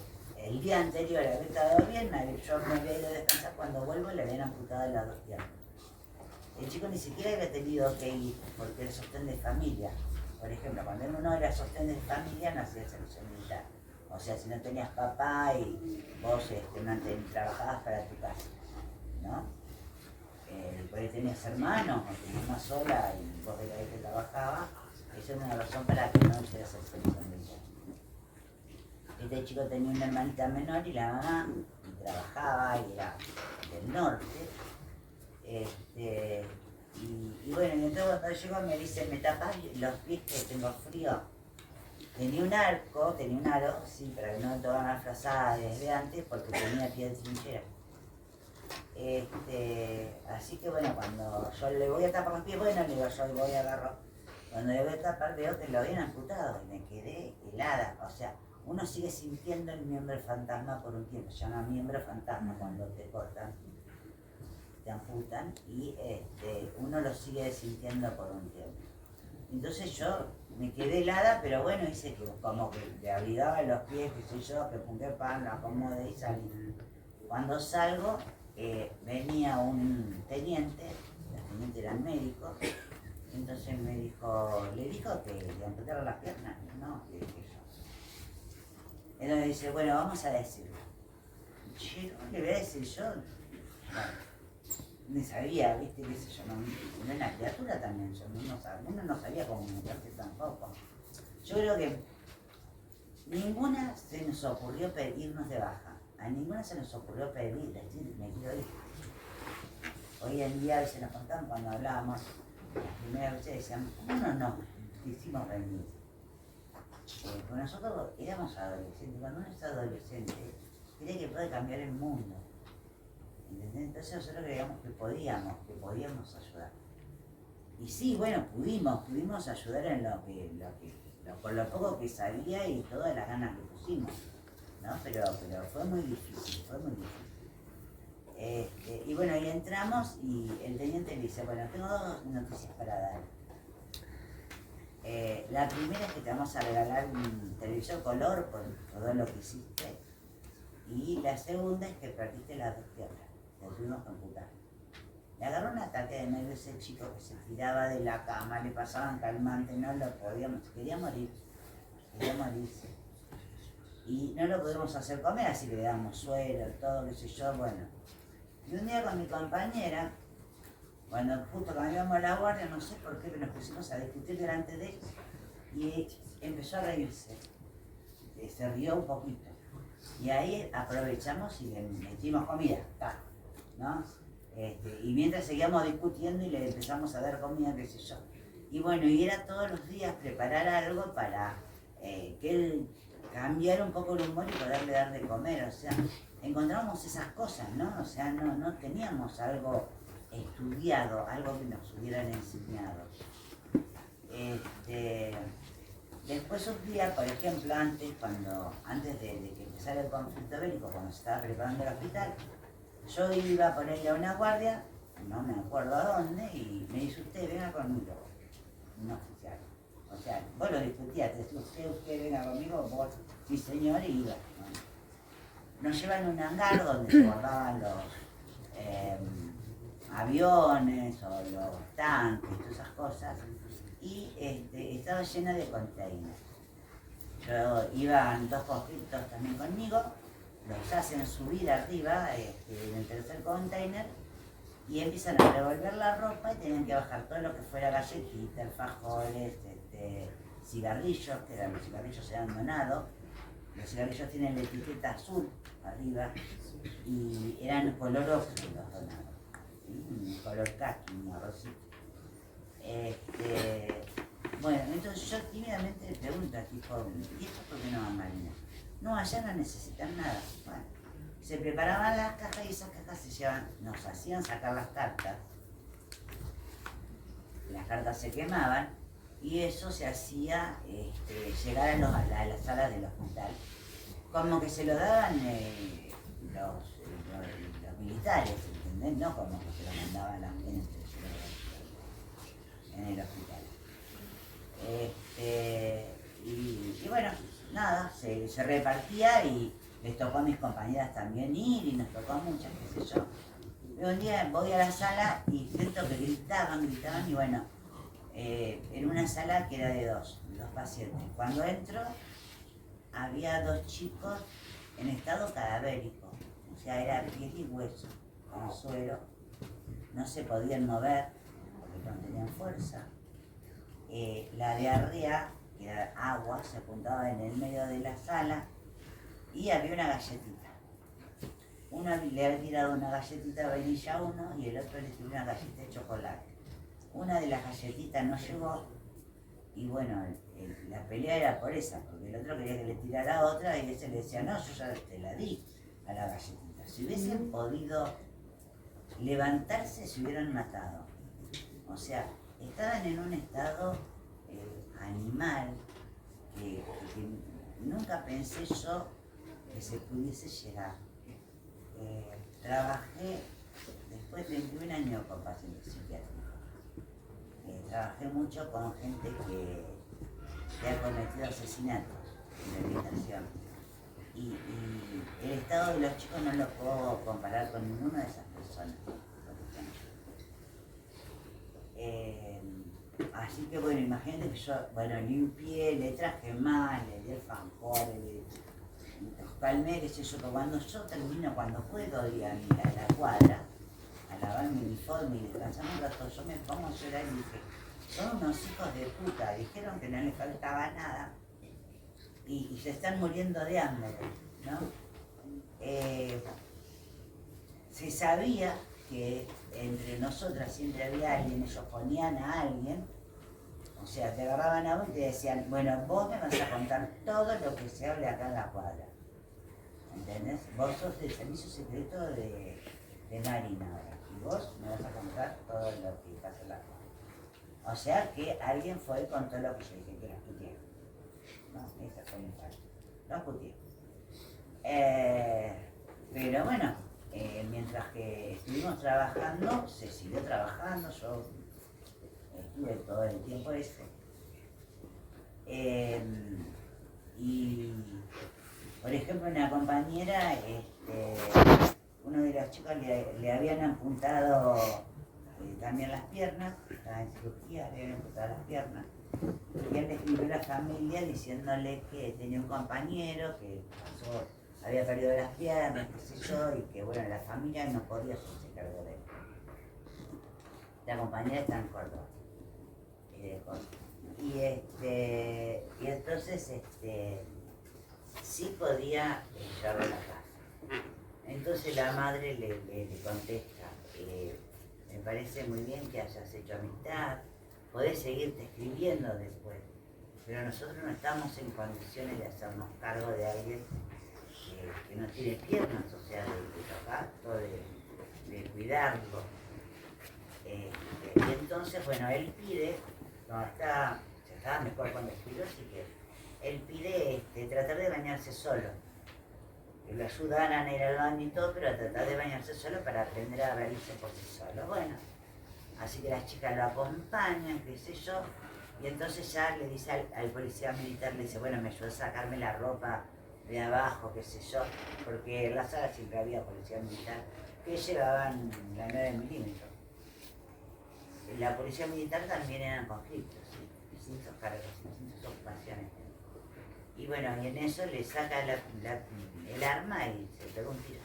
el día anterior había estado bien, yo me había ido a descansar, cuando vuelvo le habían amputado las 2 piernas. El chico ni siquiera había tenido que ir porque era sostén de familia. Por ejemplo, cuando uno era sostén de familia no hacía servicio militar. O sea, si no tenías papá y vos trabajabas para tu casa, ¿no? Por ahí tenías hermanos o tu mamá sola y vos de ahí que trabajabas, eso era una razón para que no hicieras el servicio militar. Este chico tenía una hermanita menor y la mamá y trabajaba y era del norte. Y bueno, y entonces cuando llego me dice, ¿me tapas los pies que tengo frío? Tenía un aro, sí, para que no me tomaran la frazada desde antes porque tenía pie de trinchera. Así que bueno, cuando yo le voy a tapar los pies, bueno, le digo, yo voy a agarrar. Cuando le voy a tapar veo que lo habían amputado y me quedé helada, o sea, uno sigue sintiendo el miembro fantasma por un tiempo, se llama miembro fantasma cuando te cortan, te amputan y uno lo sigue sintiendo por un tiempo. Entonces yo me quedé helada, pero bueno, hice que como que le abrigaba los pies, qué sé yo, que puse pan, lo acomodé y salí. Cuando salgo, venía un teniente, el teniente era el médico, entonces me dijo, le dijo que le amputaron las piernas, no, le dije yo. Entonces dice, bueno, vamos a decirlo. Che, ¿cómo le voy a decir yo? Bueno, ni sabía, viste, qué sé yo, no es una criatura también, uno no sabía cómo comunicarse tampoco. Yo creo que ninguna se nos ocurrió pedirnos de baja, a ninguna se nos ocurrió pedir, decir, me quiero ir. Hoy en día a veces nos contamos cuando hablábamos, las primeras veces decíamos, ¿cómo no quisimos venir? Pues nosotros éramos adolescentes, cuando uno es adolescente, cree que puede cambiar el mundo. ¿Entendés? Entonces nosotros creíamos que podíamos ayudar. Y sí, bueno, pudimos ayudar en con lo poco que sabía y todas las ganas que pusimos, ¿no? Pero fue muy difícil. Y bueno, y entramos y el teniente le dice, bueno, tengo dos noticias para dar. La primera es que te vamos a regalar un televisor color por todo lo que hiciste. Y la segunda es que perdiste las 2 piernas. Te tuvimos que amputar. Le agarró un ataque de nervios ese chico que se tiraba de la cama, le pasaban calmantes, no lo podíamos, quería morirse. Y no lo pudimos hacer comer, así que le damos suero, todo, qué sé yo, bueno. Y un día con mi compañera, cuando justo cambiamos la guardia, no sé por qué, pero nos pusimos a discutir delante de él y empezó a reírse. Se rió un poquito. Y ahí aprovechamos y le metimos comida, ¿no? Y mientras seguíamos discutiendo y le empezamos a dar comida, qué sé yo. Y bueno, y era todos los días preparar algo para que él cambiara un poco el humor y poderle dar de comer. O sea, encontramos esas cosas, ¿no? O sea, no teníamos algo estudiado, algo que nos hubieran enseñado. Después un día, por ejemplo, antes de que empezara el conflicto bélico, cuando se estaba preparando el hospital, yo iba a ponerle a una guardia, no me acuerdo a dónde, y me dice, usted venga conmigo, un oficial. O sea, vos lo discutías, te decía, usted venga conmigo, vos, sí señor, y iba. Bueno, nos llevan a un hangar donde se guardaban los aviones o los tanques, todas esas cosas, y estaba llena de containers. Iban 2 conscriptos también conmigo, los hacen subir arriba en el tercer container y empiezan a revolver la ropa y tenían que bajar todo lo que fuera galletitas, alfajores, cigarrillos, que los cigarrillos eran donados. Los cigarrillos tienen la etiqueta azul arriba y eran color ocre los donados, ¿sí? Color caqui, un arrocito. Bueno, entonces yo tímidamente le pregunto a este joven, ¿y esto por qué no va a Marina? No, allá no necesitan nada. Bueno, se preparaban las cajas y esas cajas nos hacían sacar las cartas se quemaban y eso se hacía llegar a las salas del hospital. Como que se lo daban los militares, ¿entendés? No como que se lo mandaban la gente en el hospital. Y bueno, nada, se repartía y les tocó a mis compañeras también ir y nos tocó a muchas, qué sé yo. Pero un día voy a la sala y siento que gritaban y bueno, en una sala que era de dos pacientes. Cuando entro había 2 chicos en estado cadavérico, o sea, era piel y hueso, con suero, no se podían mover porque no tenían fuerza. La diarrea, que era agua, se apuntaba en el medio de la sala y había una galletita. Uno le había tirado una galletita de vainilla a uno y el otro le tiró una galleta de chocolate. Una de las galletitas no llegó y bueno, la pelea era por esa, porque el otro quería que le tirara otra y ese le decía, no, yo ya te la di a la galletita. Si hubiesen podido levantarse, se hubieran matado. O sea, estaban en un estado animal que nunca pensé yo que se pudiese llegar. Trabajé después de 21 años con pacientes psiquiátricos. Trabajé mucho con gente que ha cometido asesinatos en la habitación. Y el estado de los chicos no lo puedo comparar con ninguna de esas personas. Así que bueno, imagínate que yo, limpié, le traje mal, le di alfajores, calmé, qué sé yo, que cuando yo termino, cuando puedo ir a la cuadra, a lavar mi uniforme y descansar un rato, yo me pongo a llorar y dije, son unos hijos de puta, dijeron que no les faltaba nada y se están muriendo de hambre, ¿no? Se sabía que entre nosotras siempre había alguien, ellos ponían a alguien, o sea, te agarraban a vos y te decían, bueno, vos me vas a contar todo lo que se hable acá en la cuadra, ¿entendés? Vos sos del servicio secreto de Marina ahora, y vos me vas a contar todo lo que pasa en la cuadra. O sea que alguien fue y contó lo que yo dije, que los puteé. No, esa fue mi parte, los puteé. Pero bueno, mientras que estuvimos trabajando, se siguió trabajando, yo estuve todo el tiempo ese. Y, por ejemplo, una compañera, uno de los chicos le habían apuntado también las piernas, estaba en cirugía, le habían amputado las piernas. Y él le escribió a la familia diciéndole que tenía un compañero que había perdido las piernas, qué sé yo, y que bueno, la familia no podía hacerse cargo de él. La compañera está en Córdoba. Y entonces sí podía llevarlo a la casa. Entonces la madre le contesta, me parece muy bien que hayas hecho amistad, podés seguirte escribiendo después, pero nosotros no estamos en condiciones de hacernos cargo de alguien que no tiene piernas, o sea, de tocarlo, de cuidarlo. Y entonces, bueno, él pide, ya estaba mejor cuando escribió, así que él pide tratar de bañarse solo. Que lo ayudaran a ir al baño y todo, pero a tratar de bañarse solo para aprender a valerse por sí solo. Bueno, así que las chicas lo acompañan, qué sé yo, y entonces ya le dice al policía militar, le dice, bueno, me ayudó a sacarme la ropa de abajo, qué sé yo, porque en la sala siempre había policía militar que llevaban la 9 milímetros. La policía militar también eran conflictos, ¿sí? Distintos cargos, distintas ocupaciones. Y bueno, y en eso le saca el arma y se pega un tiro.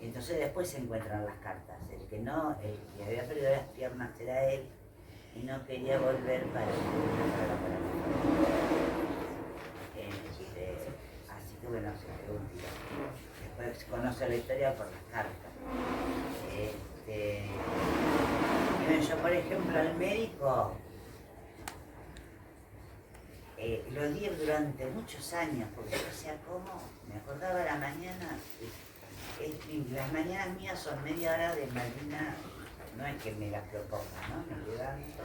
Y entonces después se encuentran las cartas. El que había perdido las piernas era él y no quería volver para la así que bueno, se pegó un tiro. Después conoce la historia por las cartas. Yo, por ejemplo, al médico lo di durante muchos años, porque yo decía, ¿cómo? Me acordaba a la mañana, las mañanas mías son media hora de Malvina, no es que me las proponga, ¿no? Me levanto,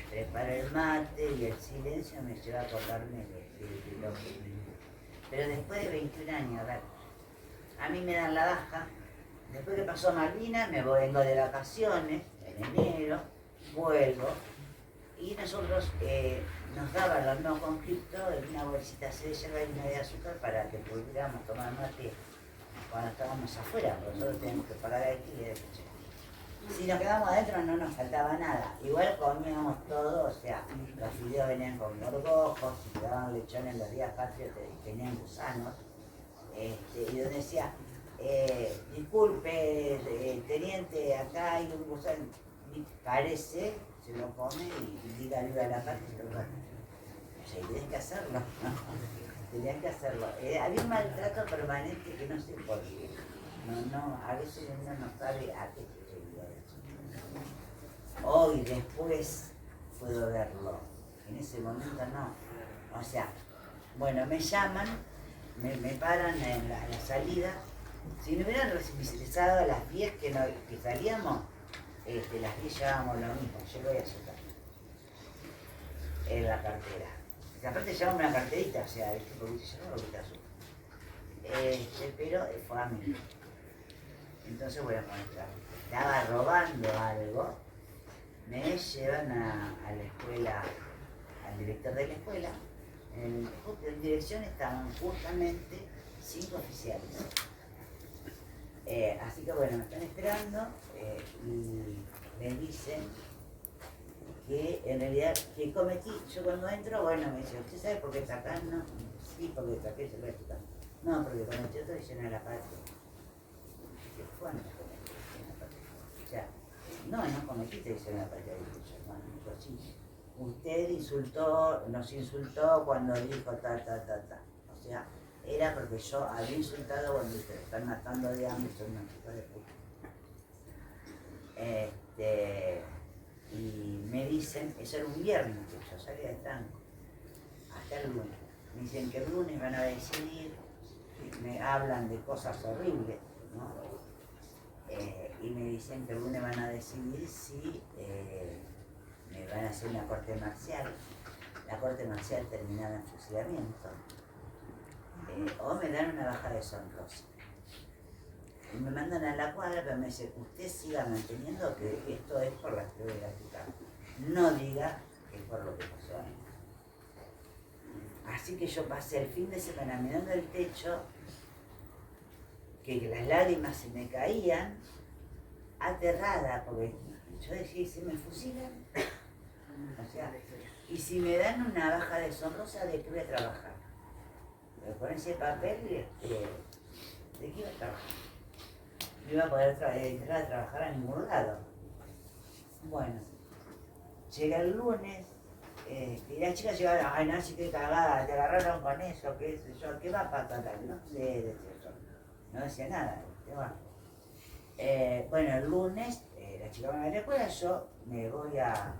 preparo el mate y el silencio me lleva a acordarme de lo que viví. Pero después de 21 años, a mí me dan la baja, después que pasó Malvina me vengo de vacaciones, en enero, vuelvo, y nosotros nos daban los no conscriptos en una bolsita de yerba y una de azúcar para que pudiéramos tomar mate cuando estábamos afuera, porque nosotros teníamos que pagar alquiler. Si nos quedamos adentro no nos faltaba nada, igual comíamos todo, o sea, los fideos venían con gorgojos, si te daban lechones los días patrios tenían gusanos, y yo decía, disculpe, teniente, acá hay un gusano, parece, se lo come y diga viva la patria y lo come. O sea, tenías que hacerlo, tenías que hacerlo. Había un maltrato permanente que no sé por qué. A veces uno no sabe a qué se debió eso. Hoy, después, puedo verlo. En ese momento no. O sea, bueno, me llaman, me paran en la salida. Si me hubieran visibilizado a las 10 que salíamos, las 10 llevábamos lo mismo, yo lo voy a aceptar. En la cartera. Y aparte llevamos una carterita, o sea, porque yo no lo quité azul. Pero fue a mí. Entonces, bueno, estaba robando algo, me llevan a la escuela, al director de la escuela. En dirección estaban justamente 5 oficiales. Así que bueno, me están esperando y me dicen que en realidad que cometí, yo cuando entro, bueno, me dice, ¿usted sabe por qué está acá? No, sí, porque saqué el celular. No, porque cometió traición a la patria. ¿Qué fue? No cometió traición a la patria. O sea, no cometí traición a la patria, dijo su hermano, dijo así. Usted nos insultó cuando dijo ta. O sea, era porque yo había insultado cuando ustedes están matando de hambre, son unos hijos de puta. Y me dicen, eso era un viernes que yo salía de Franco, hasta el lunes. Me dicen que el lunes van a decidir, me hablan de cosas horribles, ¿no? Y me dicen que el lunes van a decidir si me van a hacer una corte marcial. La corte marcial terminada en fusilamiento. O me dan una baja deshonrosa. Y me mandan a la cuadra, pero me dicen, usted siga manteniendo que esto es por las pruebas gráficas. No diga que es por lo que pasó ahí. Así que yo pasé el fin de semana mirando el techo, que las lágrimas se me caían, aterrada, porque yo decía, ¿y si me fusilan? O sea, y si me dan una baja deshonrosa, ¿de qué voy a trabajar? Pero con ese papel, ¿de qué iba a trabajar? No iba a poder entrar a trabajar a ningún lado. Bueno, llega el lunes, y las chicas llegaron, ay, no, sí que cagada, te agarraron con eso, qué sé yo, ¿qué va a pasar? No sé, decía yo. No decía nada, ¿qué va? Bueno, el lunes, la chica va a la escuela, yo me voy a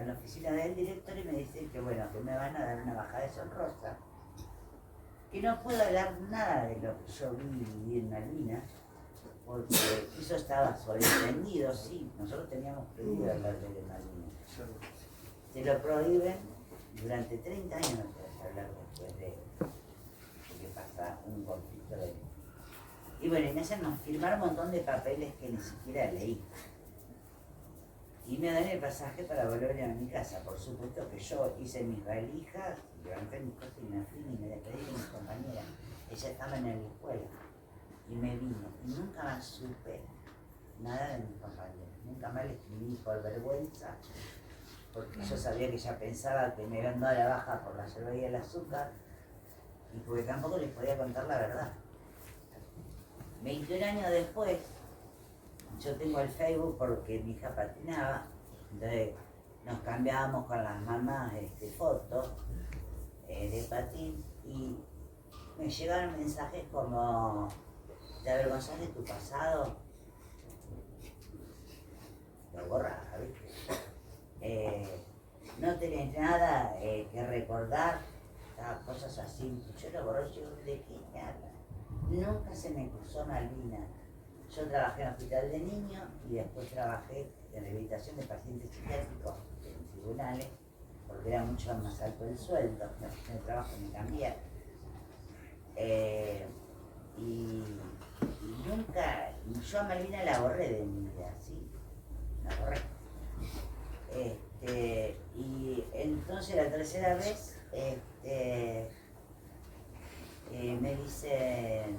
la oficina del director y me dicen que bueno, que me van a dar una bajada deshonrosa. Que no puedo hablar nada de lo que yo vi en Malvinas, porque eso estaba sobreentendido, sí, nosotros teníamos prohibido hablar de Malvinas. Se lo prohíben durante 30 años, no puedes hablar después de que pasa un conflicto de... Y bueno, en ese nos firmaron un montón de papeles que ni siquiera leí. Y me dan el pasaje para volver a mi casa. Por supuesto que yo hice mis valijas, levanté mis cosas y me fui y me despedí de mis compañeras. Ellas estaban en la escuela. Y me vino. Y nunca más supe nada de mis compañeras. Nunca más le escribí por vergüenza. Porque yo sabía que ella pensaba que me habían dado la baja por la yerba y el azúcar. Y porque tampoco les podía contar la verdad. 21 años después, yo tengo el Facebook porque mi hija patinaba, entonces nos cambiábamos con las mamás fotos de patín y me llegaron mensajes como, ¿te avergonzás de tu pasado? Lo borraba, ¿viste? No tenés nada que recordar, cosas así. Yo lo borré, yo, ¿de qué me hablan? Nunca se me cruzó Malvinas. Yo trabajé en el hospital de niños y después trabajé en rehabilitación de pacientes psiquiátricos en tribunales, porque era mucho más alto el sueldo, el trabajo me cambié. Y nunca, yo a Malvinas la borré de mi vida, ¿sí? La borré. Y entonces la tercera vez, me dicen,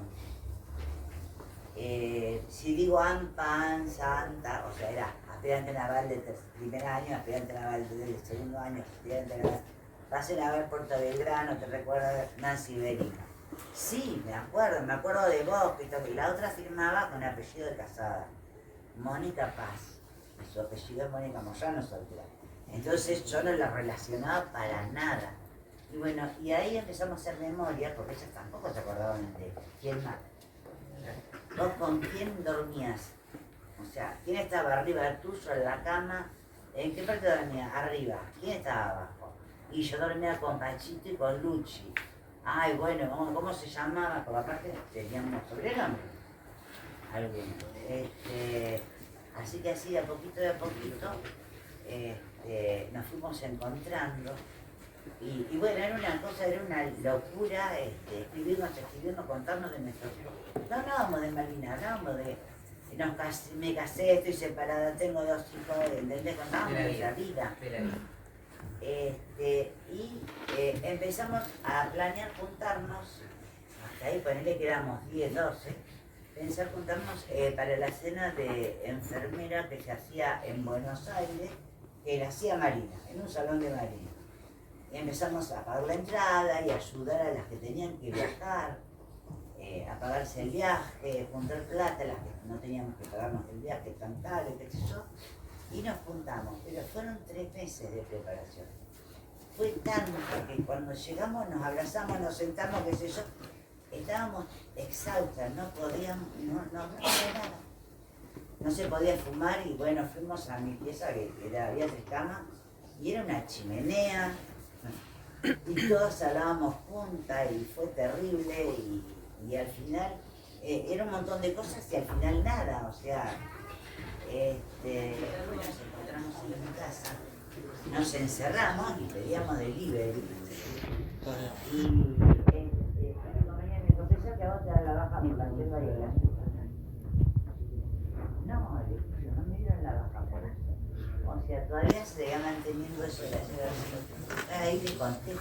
si digo AMPA, Santa, o sea, era aspirante naval del primer año, aspirante naval del segundo año, aspirante naval, base naval Puerto Belgrano, ¿te recuerdas? Nancy Berino. Sí, me acuerdo de vos, y la otra firmaba con apellido de casada, Mónica Paz, y su apellido es Mónica Moyano soltera. Entonces yo no la relacionaba para nada. Y bueno, y ahí empezamos a hacer memoria, porque ellas tampoco se acordaban de quién más. ¿Vos con quién dormías? O sea, ¿quién estaba arriba tuyo en la cama? ¿En qué parte dormías? Arriba. ¿Quién estaba abajo? Y yo dormía con Pachito y con Luchi. Ay, bueno, ¿cómo se llamaba? Porque aparte teníamos sobrenombre. Algunos. Así que así, de a poquito, nos fuimos encontrando. Y bueno, era una locura escribirnos, contarnos de nuestros... No hablábamos de Malvinas, hablábamos de... me casé, estoy separada, tengo 2 hijos, ¿entendés? Contábamos de la vida. Y empezamos a planear juntarnos, hasta ahí ponele que éramos 10, 12, pensar juntarnos para la cena de enfermera que se hacía en Buenos Aires, que la hacía Marina, en un salón de Marina. Y empezamos a pagar la entrada y ayudar a las que tenían que viajar. a pagarse el viaje, juntar plata, las que no teníamos que pagarnos el viaje tan caro, qué sé yo, y nos juntamos, pero fueron 3 meses de preparación. Fue tanto que cuando llegamos nos abrazamos, nos sentamos, qué sé yo, estábamos exhaustas, no podíamos, no había nada. No se podía fumar y bueno, fuimos a mi pieza que había 3 camas y era una chimenea y todos hablábamos juntas y fue terrible y al final era un montón de cosas y al final nada, o sea, nos encontramos en mi casa, nos encerramos y pedíamos delivery y el inconveniente me confesó que a vos te dan la baja mi pastel Varela. No, le dije, no me dieron la baja por eso. O sea, todavía se seguía manteniendo eso de la ciudad. Ahí le conté.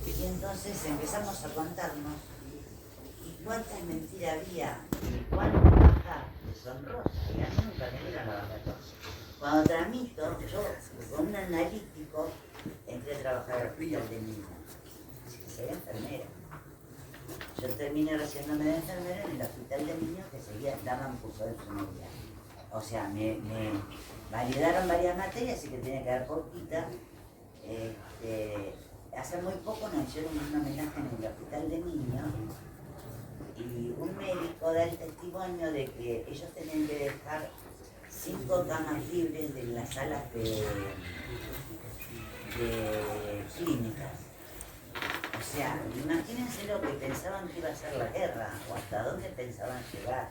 Y entonces empezamos a contarnos y cuántas mentiras había y cuántas bajas deshonrosas. Y a mí nunca me dieron la baja. Cuando tramito, yo con un analítico entré a trabajar al hospital de niños. Sería enfermera. Yo terminé recibiéndome de enfermera en el hospital de niños que seguía, daban curso de enfermería. O sea, me validaron varias materias, así que tenía que dar poquita. Hace muy poco nos hicieron un homenaje en el hospital de niños y un médico da el testimonio de que ellos tenían que dejar 5 camas libres de las salas de clínicas. O sea, imagínense lo que pensaban que iba a ser la guerra, o hasta dónde pensaban llegar.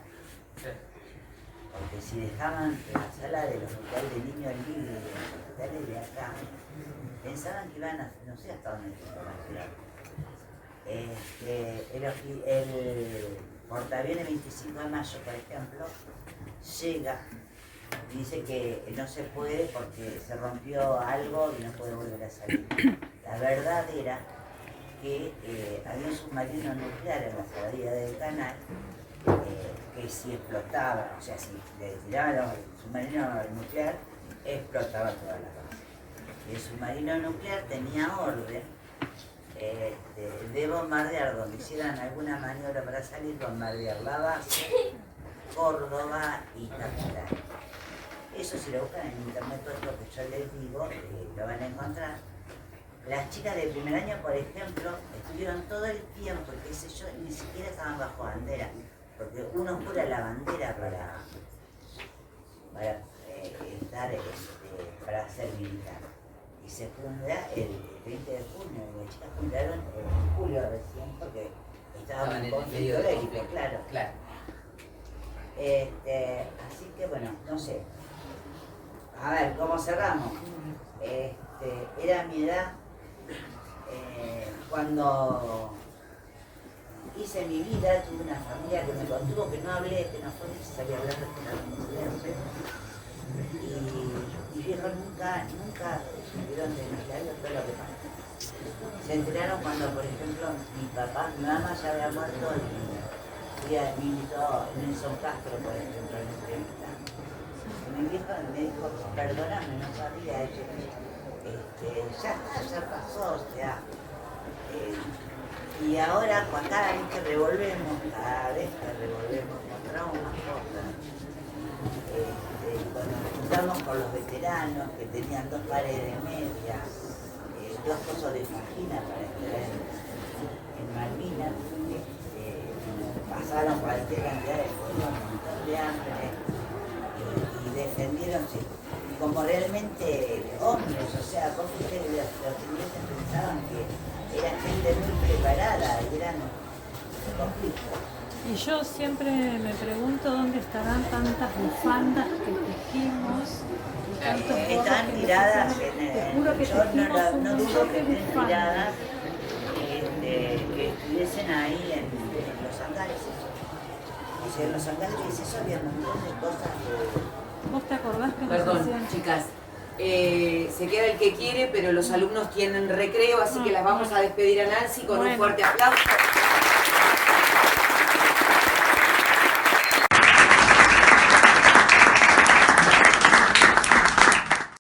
Porque si dejaban la sala del hospital de niños libre y los hospitales de acá, pensaban que iban a, no sé hasta dónde pensaban llegar. El portaaviones 25 de mayo, por ejemplo, llega y dice que no se puede porque se rompió algo y no puede volver a salir. La verdad era que había un submarino nuclear en la salida del canal que si explotaba, o sea, si le tiraban el submarino nuclear, explotaba toda la base. Y el submarino nuclear tenía orden de bombardear donde hicieran alguna maniobra para salir, bombardear la base, Córdoba y Capital. Eso si lo buscan en internet, todo esto que yo les digo, lo van a encontrar. Las chicas del primer año, por ejemplo, estuvieron todo el tiempo, qué sé yo, ni siquiera estaban bajo bandera, porque uno jura la bandera para para ser militar. Y se funda el 20 de junio, y las chicas fundaron en julio recién, porque estaban en conflicto bélico, claro. Así que bueno, no sé. A ver, ¿cómo cerramos? Era mi edad. Cuando hice mi vida, tuve una familia que me contuvo, que no hablé, que no fue necesario hablar de y viejos nunca tuvieron de necesario todo lo que pasó. Se enteraron cuando, por ejemplo, mi mamá ya había muerto y me invitó Nelson Castro, por ejemplo, en la entrevista. Mi viejo me dijo, perdóname, no sabía eso. Ya pasó, o sea. Y ahora, cada vez que revolvemos, con traumas, cosas, cuando nos juntamos con los veteranos que tenían 2 paredes medias, 2 cosas de fajina para estar en Malvinas, pasaron cualquier cantidad de fuego, un montón de hambre, y defendieron como realmente hombres, o sea, vos fíjate que los tenientes pensaban que era gente muy preparada y eran conflictos. Y yo siempre me pregunto dónde estarán tantas bufandas que tejimos. Están tiradas yo no dudo que estén tiradas, que estuviesen ahí en los hangares. O sea, en los hangares eso había un montón de cosas que... ¿Vos te acordás que nos Perdón, hacían? chicas. Se queda el que quiere, pero los alumnos tienen recreo, así que las vamos a despedir a Nancy con un fuerte aplauso.